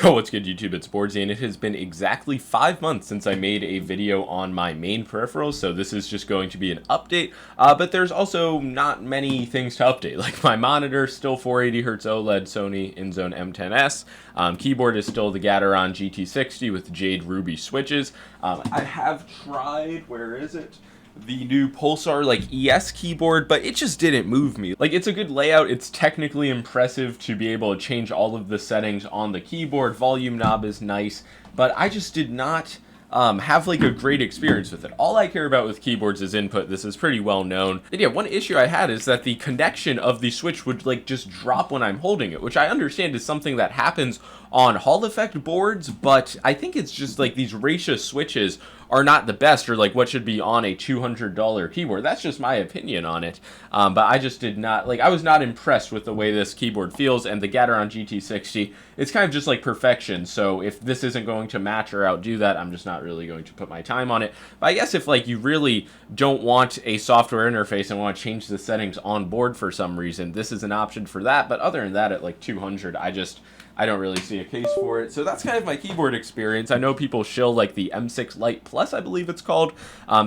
Yo, what's good YouTube, it's boardzy, and it has been exactly 5 months since I made a video on my main peripherals, so this is just going to be an update, but there's also not many things to update. Like my monitor, still 480Hz OLED Sony InZone M10S, keyboard is still the Gateron GT60 with Jade Rubies switches. I have tried, where is it? The new Pulsar ES keyboard, but it just didn't move me. It's a good layout, it's technically impressive to be able to change all of the settings on the keyboard, volume knob is nice, but I just did not have a great experience with it. All I care about with keyboards is input. This is pretty well known. And yeah, one issue I had is that the connection of the switch would just drop when I'm holding it, which I understand is something that happens on Hall effect boards, but I think it's just these ratio switches are not the best, or what should be on a $200 keyboard. That's just my opinion on it. But I just did not, I was not impressed with the way this keyboard feels, and the Gateron GT60, it's kind of just perfection. So if this isn't going to match or outdo that, I'm just not really going to put my time on it. But I guess if you really don't want a software interface and want to change the settings on board for some reason, this is an option for that. But other than that, at 200, I don't really see a case for it. So that's kind of my keyboard experience. I know people shill the M6 Lite Plus, I believe it's called.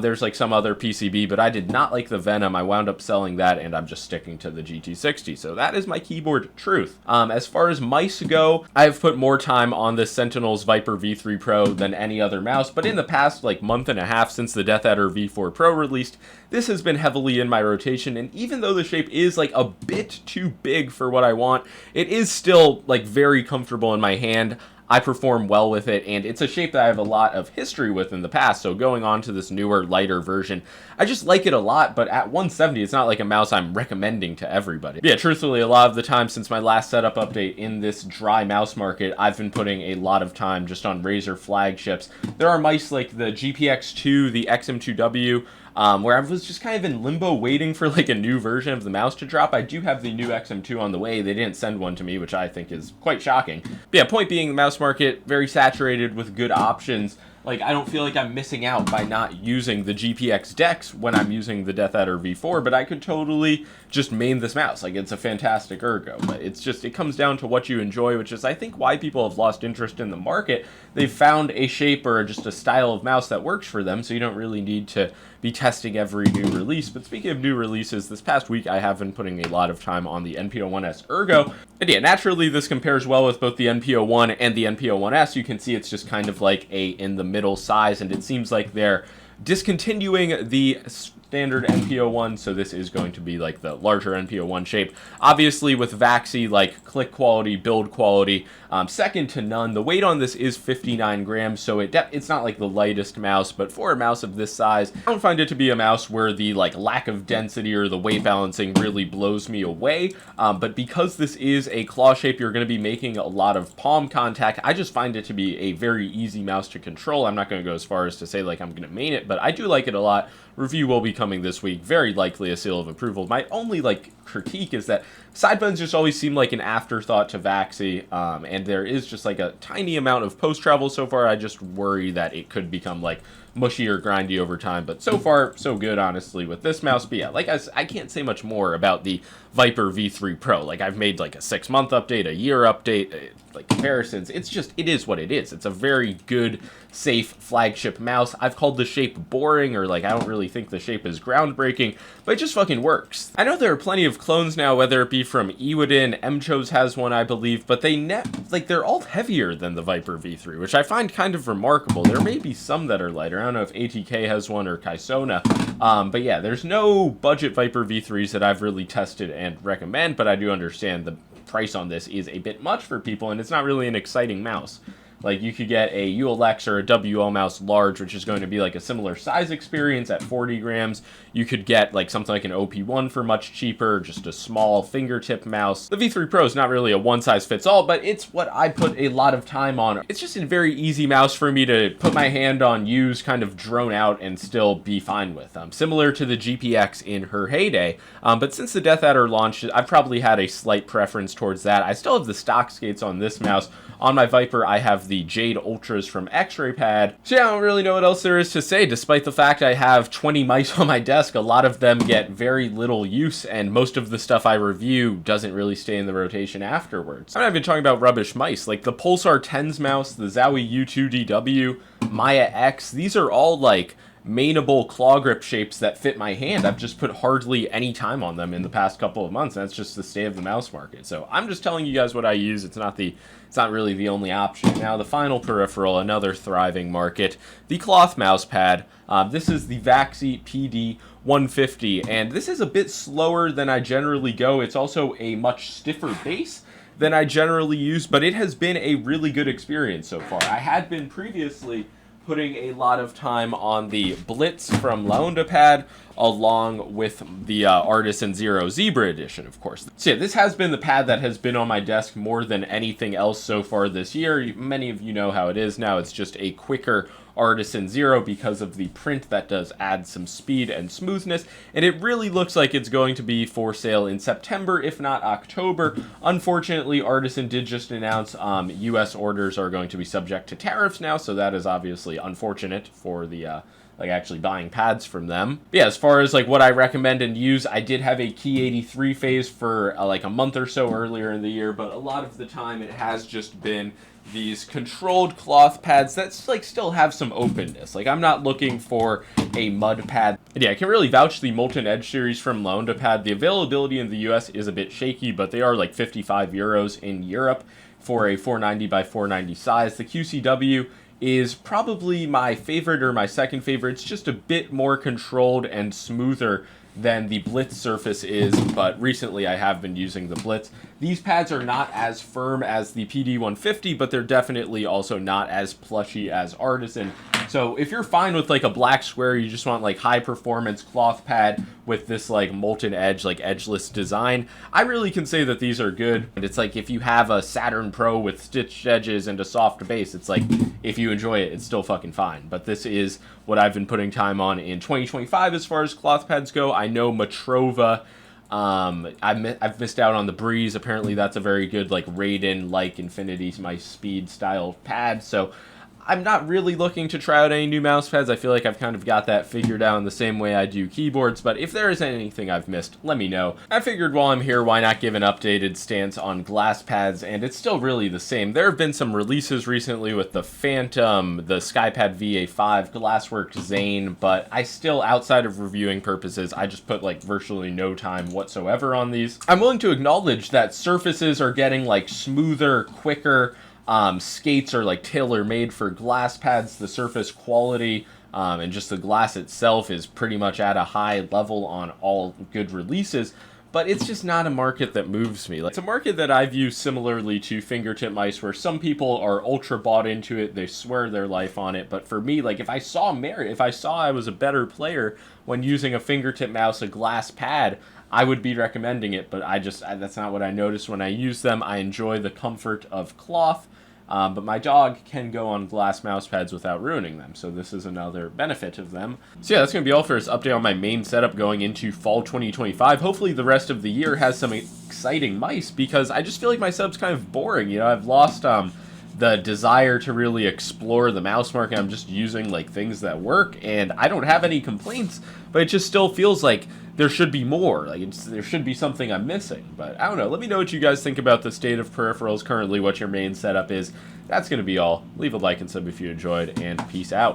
There's some other PCB, but I did not like the Venom. I wound up selling that, and I'm just sticking to the GT60. So that is my keyboard truth. As far as mice go, I've put more time on the Sentinel's Viper V3 Pro than any other mouse, but in the past month and a half since the Deathadder V4 Pro released, this has been heavily in my rotation, and even though the shape is a bit too big for what I want, it is still very comfortable in my hand. I perform well with it, and it's a shape that I have a lot of history with in the past, so going on to this newer, lighter version, I just like it a lot, but at 170, it's not a mouse I'm recommending to everybody. But yeah, truthfully, a lot of the time since my last setup update in this dry mouse market, I've been putting a lot of time just on Razer flagships. There are mice like the GPX2, the XM2W, where I was just kind of in limbo waiting for a new version of the mouse to drop. I do have the new XM2 on the way. They didn't send one to me, which I think is quite shocking. But yeah, point being, the mouse market, very saturated with good options. I don't feel I'm missing out by not using the GPX Dex when I'm using the Deathadder V4, but I could totally just main this mouse. It's a fantastic ergo, but it comes down to what you enjoy, which is, I think, why people have lost interest in the market. They've found a shape or just a style of mouse that works for them, so you don't really need to be testing every new release. But speaking of new releases, this past week I have been putting a lot of time on the NP01S Ergo. And yeah, naturally this compares well with both the NP01 and the NP01S. You can see it's just kind of a in the middle size, and it seems like they're discontinuing the standard NP01, so this is going to be the larger NP01 shape. Obviously with Vaxi, click quality, build quality, second to none. The weight on this is 59 grams, so it's not the lightest mouse, but for a mouse of this size, I don't find it to be a mouse where the lack of density or the weight balancing really blows me away. But because this is a claw shape, you're going to be making a lot of palm contact. I just find it to be a very easy mouse to control. I'm not going to go as far as to say I'm going to main it, but I do like it a lot. Review will be coming this week, very likely a seal of approval. My only critique is that side buttons just always seem like an afterthought to Vaxi, and there is just a tiny amount of post travel so far. I just worry that it could become mushy or grindy over time, but so far so good, honestly, with this mouse. But yeah, I can't say much more about the Viper V3 Pro. I've made a 6-month update, a year update, comparisons. It is what it is. It's a very good, safe flagship mouse. I've called the shape boring, or I don't really think the shape is groundbreaking, but it just fucking works. I know there are plenty of clones now, whether it be from Iwadin, Mchos has one, I believe, but they're all heavier than the Viper V3, which I find kind of remarkable. There may be some that are lighter. I don't know if ATK has one or Kaisona, but yeah, there's no budget Viper V3s that I've really tested and recommend, but I do understand the price on this is a bit much for people, and it's not really an exciting mouse. You could get a ULX or a WL mouse large, which is going to be a similar size experience at 40 grams. You could get something like an OP1 for much cheaper, just a small fingertip mouse. The V3 Pro is not really a one-size-fits-all, but it's what I put a lot of time on. It's just a very easy mouse for me to put my hand on, use, kind of drone out, and still be fine with. Similar to the GPX in her heyday, but since the Deathadder launched, I've probably had a slight preference towards that. I still have the stock skates on this mouse, On my Viper, I have the Jade Ultras from X-Ray Pad. So yeah, I don't really know what else there is to say. Despite the fact I have 20 mice on my desk, a lot of them get very little use, and most of the stuff I review doesn't really stay in the rotation afterwards. I'm not even talking about rubbish mice, like the Pulsar 10s mouse, the Zowie U2DW, Maya X. These are all like mainable claw grip shapes that fit my hand. I've just put hardly any time on them in the past couple of months. That's just the state of the mouse market. So I'm just telling you guys what I use. It's not really the only option. Now the final peripheral, another thriving market, the cloth mouse pad. This is the Vaxi PD 150, and this is a bit slower than I generally go. It's also a much stiffer base than I generally use, but it has been a really good experience so far. I had been previously putting a lot of time on the Blitz from Laundapad, along with the Artisan Zero Zebra Edition, of course. So yeah, this has been the pad that has been on my desk more than anything else so far this year. Many of you know how it is now. It's just a quicker Artisan Zero because of the print that does add some speed and smoothness, and it really looks like it's going to be for sale in September, if not October. Unfortunately, Artisan did just announce US orders are going to be subject to tariffs now, so that is obviously unfortunate for the like actually buying pads from them. But yeah, as far as like what I recommend and use, I did have a Key 83 phase for like a month or so earlier in the year, but a lot of the time it has just been these controlled cloth pads that like still have some openness. Like I'm not looking for a mud pad. And yeah, I can really vouch the Molten Edge series from Laundapad. The availability in the US is a bit shaky, but they are like 55 euros in Europe for a 490 by 490 size. The QCW is probably my favorite or my second favorite. It's just a bit more controlled and smoother than the Blitz surface is, but recently I have been using the Blitz. These pads are not as firm as the PD150, but they're definitely also not as plushy as Artisan. So if you're fine with like a black square, you just want like high performance cloth pad with this like Molten Edge, like edgeless design, I really can say that these are good. And it's like if you have a Saturn Pro with stitched edges and a soft base, it's like if you enjoy it, it's still fucking fine. But this is what I've been putting time on in 2025 as far as cloth pads go. I know Matrova, I've missed out on the Breeze. Apparently that's a very good like Raiden-like Infinity my speed style pad. So I'm not really looking to try out any new mouse pads. I feel like I've kind of got that figured out in the same way I do keyboards, but if there is anything I've missed, let me know. I figured while I'm here, why not give an updated stance on glass pads, and it's still really the same. There have been some releases recently with the Phantom, the SkyPad VA5, Glassworks Zane, but I still, outside of reviewing purposes, I just put like virtually no time whatsoever on these. I'm willing to acknowledge that surfaces are getting like smoother, quicker. Skates are like tailor-made for glass pads. The surface quality and just the glass itself is pretty much at a high level on all good releases, but it's just not a market that moves me. Like, it's a market that I view similarly to fingertip mice, where some people are ultra bought into it, they swear their life on it, but for me, like if I saw merit, if I saw I was a better player when using a fingertip mouse, a glass pad, I would be recommending it, but that's not what I notice when I use them. I enjoy the comfort of cloth. But my dog can go on glass mouse pads without ruining them, so this is another benefit of them. So yeah, that's going to be all for this update on my main setup going into fall 2025. Hopefully the rest of the year has some exciting mice, because I just feel like my setup's kind of boring. You know, I've lost the desire to really explore the mouse market. I'm just using like things that work, and I don't have any complaints, but it just still feels like there should be more. Like there should be something I'm missing, but I don't know. Let me know what you guys think about the state of peripherals currently, what your main setup is. That's going to be all. Leave a like and sub if you enjoyed, and peace out.